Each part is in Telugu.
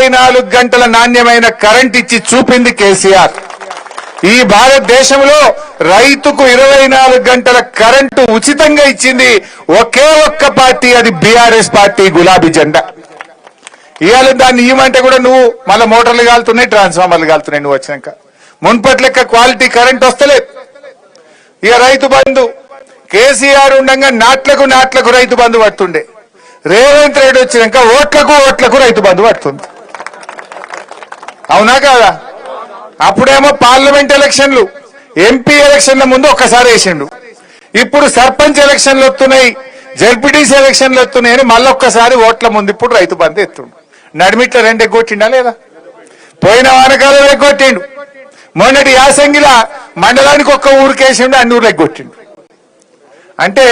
24 గంటల నాణ్యమైన కరెంట్ ఇచ్చి చూపింది కేసీఆర్. ఈ భారతదేశంలో రైతుకు 24 గంటల కరెంటు ఉచితంగా ఇచ్చింది ఒకే ఒక్క పార్టీ, అది బీఆర్ఎస్ పార్టీ, గులాబీ జెండా. ఇవాళ దాన్ని ఇవ్వమంటే కూడా నువ్వు మళ్ళీ మోటార్లు కాలుతున్నాయి, ట్రాన్స్ఫార్మర్లు కాలుతున్నాయి. నువ్వు వచ్చినాక మున్పటి లెక్క క్వాలిటీ కరెంట్ వస్తలేదు. ఇక రైతు బంధు కేసీఆర్ ఉండగా నాట్లకు రైతు బంధు పడుతుండే. రేవంత్ రెడ్డి వచ్చినాక ఓట్లకు రైతు బంధు పడుతుంది. అవునా కాదా? అప్పుడేమో పార్లమెంట్ ఎలక్షన్లు, ఎంపీ ఎలక్షన్ల ముందు ఒక్కసారి వేసిండు. ఇప్పుడు సర్పంచ్ ఎలక్షన్లు వస్తున్నాయి, జడ్పీటీసీ ఎలక్షన్లు వస్తున్నాయని మళ్ళొక్కసారి ఓట్ల ముందు ఇప్పుడు రైతు బంధు ఎత్తుండు. నడిమిట్ల 2 ఎగ్గొట్టిండా లేదా? పోయిన వానకాలంలో ఎగ్గొట్టిండు. మొన్నటి యాసంగిలా మండలానికి ఒక్క ఊరికేసిండు, అన్ని ఊర్లు ఎగ్గొట్టిండు. అంటే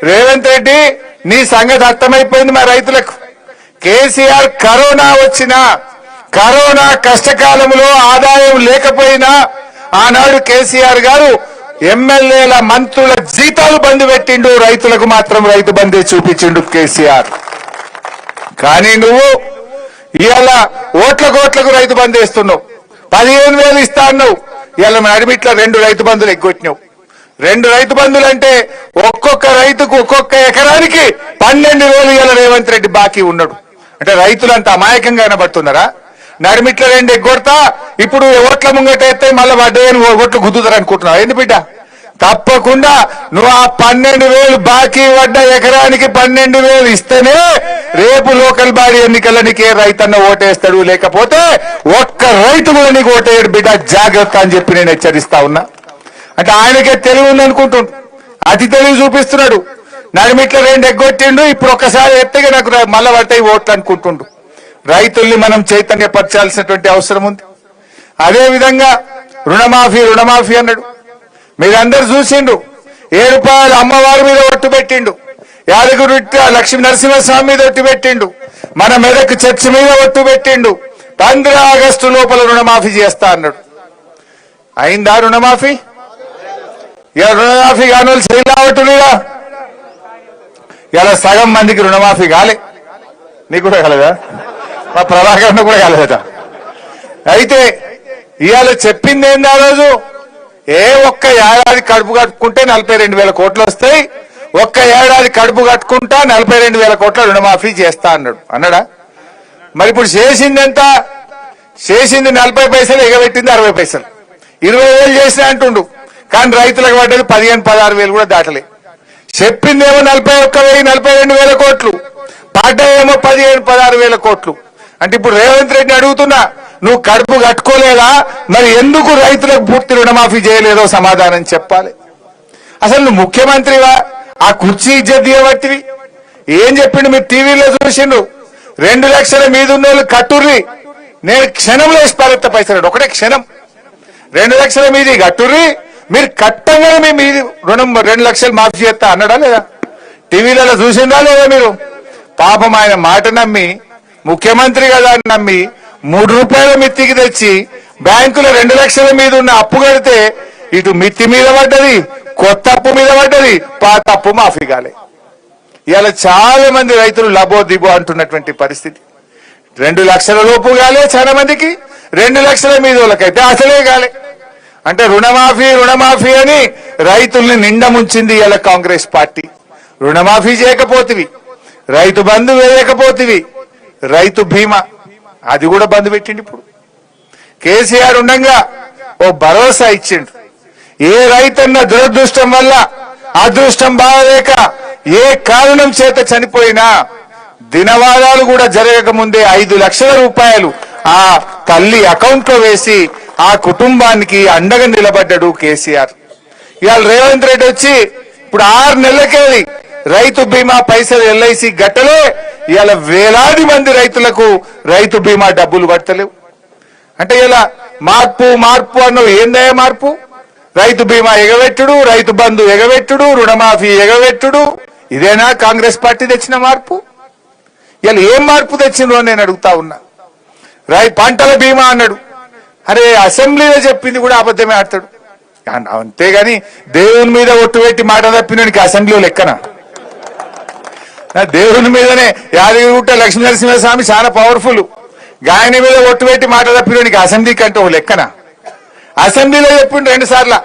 రేవంత్ రెడ్డి నీ సంగతి అర్థమైపోయింది మా రైతులకు. కేసీఆర్ కరోనా వచ్చినా, కరోనా కష్టకాలంలో ఆదాయం లేకపోయినా ఆనాడు కేసీఆర్ గారు ఎమ్మెల్యేల మంత్రుల జీతాలు బంద్ పెట్టిండు, రైతులకు మాత్రం రైతు బంధే చూపించిండు కేసీఆర్. కానీ నువ్వు ఇవాళ ఓట్లకు రైతు బంద్ వేస్తున్నావు. 15,000 ఇస్తా అన్నావు, ఇవాళ నడిమిట్ల 2 రైతు బంధులు ఎగ్గొట్టినావు. 2 రైతు బంధులు అంటే ఒక్కొక్క రైతుకు ఒక్కొక్క ఎకరానికి 12,000 ఇవాళ రేవంత్ రెడ్డి బాకీ ఉన్నాడు. అంటే రైతులు అంత అమాయకంగా కనబడుతున్నారా? నడిమిట్ల 2 ఎగ్గొడతా, ఇప్పుడు ఓట్ల ముంగట ఎత్తే మళ్ళీ వడ్డేని ఓట్లు గుద్దుతారు అనుకుంటున్నావు. ఏంది బిడ్డ? తప్పకుండా నువ్వు ఆ 12,000 బాకీ పడ్డ ఎకరానికి 12,000 ఇస్తేనే రేపు లోకల్ బాడీ ఎన్నికల్లో నీకే రైతన్న ఓటేస్తాడు, లేకపోతే ఒక్క రైతు కూడా నీకు ఓటేయడు బిడ్డ, జాగ్రత్త అని చెప్పి నేను హెచ్చరిస్తా ఉన్నా. అంటే ఆయనకే తెలివి ఉందనుకుంటుండు, అతి తెలివి చూపిస్తున్నాడు. నడిమిట్ల 2 ఎగ్గొట్టిండు, ఇప్పుడు ఒక్కసారి ఎత్తగా నాకు మళ్ళా పడతాయి ఓట్లు అనుకుంటుండు. రైతుల్ని మనం చైతన్యపరచాల్సినటువంటి అవసరం ఉంది. అదే విధంగా రుణమాఫీ అన్నాడు. మీరందరూ చూసిండు. 7 రూపాయలు అమ్మవారి మీద ఒట్టు పెట్టిండు, యాదగిరి లక్ష్మీ నరసింహస్వామి మీద ఒట్టు పెట్టిండు, మన మెదక్ చర్చి మీద ఒట్టు పెట్టిండు. 15 ఆగస్టు లోపల రుణమాఫీ చేస్తా అన్నాడు. అయిందా రుణమాఫీ? ఇలా రుణమాఫీ కాని వాళ్ళు చేయలేవట్టుగా ఇలా సగం మందికి రుణమాఫీ కాలే. నీకు కూడా కాలేదా? మా ప్రభాకర్ కూడా కాలేదట. అయితే ఇవాళ చెప్పింది ఏంది? ఆ రోజు ఒక్క ఏడాది కడుపు కట్టుకుంటే 42,000 కోట్లు వస్తాయి, ఒక్క ఏడాది కడుపు కట్టుకుంటా 42,000 కోట్ల రుణమాఫీ చేస్తా అన్నాడా? మరి ఇప్పుడు చేసింది ఎంత? చేసింది 40 పైసలు, ఎగబెట్టింది 60 పైసలు. 20,000 చేసినా అంటుండు, కానీ రైతులకు పడ్డది 15,000-16,000 కూడా దాటలే. చెప్పిందేమో 41,000 42,000 కోట్లు, పడ్డాయేమో 15,000-16,000 కోట్లు. అంటే ఇప్పుడు రేవంత్ రెడ్డి అడుగుతున్నా, నువ్వు కడుపు కట్టుకోలేదా? మరి ఎందుకు రైతులకు పూర్తి రుణమాఫీ చేయలేదో సమాధానం చెప్పాలి. అసలు నువ్వు ముఖ్యమంత్రివా? ఆ కుర్చీ ఇజ్జత్ తీయబట్టివి. ఏం చెప్పిండు? మీరు టీవీలో చూసిండు. 2 లక్షల మీద ఉన్న వాళ్ళు కట్టుర్రి, నేను క్షణంలో వేసి పారేస్తా పైసలు. ఒకటే క్షణం 2 లక్షల మీది కట్టుర్రి, మీరు కట్టంగానే మీ మీది రుణం 2 లక్షలు మాఫీ చేస్తా అన్నాడా లేదా? టీవీలలో చూసిందా లేదా మీరు? పాపం ఆయన మాట నమ్మి, ముఖ్యమంత్రి కదా అని నమ్మి 3 రూపాయల మిత్తికి తెచ్చి బ్యాంకులో 2 లక్షల మీద ఉన్న అప్పు కడితే ఇటు మిత్తి మీద పడ్డది, కొత్త అప్పు మీద పడ్డది, పాత అప్పు మాఫీ కాలే. ఇవాళ చాలా మంది రైతులు లబో దిబో అంటున్నటువంటి పరిస్థితి. 2 లక్షల లోపు కాలే చాలా మందికి, 2 లక్షల మీద వాళ్ళకైతే అసలే కాలే. అంటే రుణమాఫీ అని రైతుల్ని నిండా ముంచింది ఇవాళ కాంగ్రెస్ పార్టీ. రుణమాఫీ చేయకపోతివి, రైతు బంధు వేయకపోతివి, రైతు బీమా అది కూడా బంద్ పెట్టిండు. ఇప్పుడు కేసీఆర్ ఉండగా ఓ భరోసా ఇచ్చిండు. ఏ రైతన్న దురదృష్టం వల్ల, అదృష్టం బాగలేక, ఏ కారణం చేత చనిపోయినా దినవారాలు కూడా జరగక ముందే 5 లక్షల రూపాయలు ఆ తల్లి అకౌంట్ లో వేసి ఆ కుటుంబానికి అండగా నిలబడ్డాడు కేసీఆర్. ఇవాళ రేవంత్ రెడ్డి వచ్చి ఇప్పుడు 6 నెలలకెళ్ళి రైతు బీమా పైసలు ఎల్ఐసి గట్టలే, ఇవాళ వేలాది మంది రైతులకు రైతు బీమా డబ్బులు పడతలేవు. అంటే ఇలా మార్పు అన్నవి ఏందయ్యా మార్పు? రైతు బీమా ఎగబెట్టుడు, రైతు బంధు ఎగబెట్టుడు, రుణమాఫీ ఎగబెట్టుడు, ఇదేనా కాంగ్రెస్ పార్టీ తెచ్చిన మార్పు? ఇలా ఏం మార్పు తెచ్చిందో నేను అడుగుతా ఉన్నా. పంటల బీమా అన్నాడు, అరే అసెంబ్లీలో చెప్పింది కూడా అబద్ధమే ఆడతాడు. అంతేగాని దేవుని మీద ఒట్టు పెట్టి మాట తప్పినోనికి అసెంబ్లీలో లెక్కన? దేవుని మీదనే యాదగిరిగుట్ట లక్ష్మీ నరసింహస్వామి చాలా పవర్ఫుల్. గాయని మీద ఒట్టు పెట్టి మాట తప్పిన నీకు అసెంబ్లీ కంటే ఓ లెక్కన అసెంబ్లీలో చెప్పిండు 2 సార్లు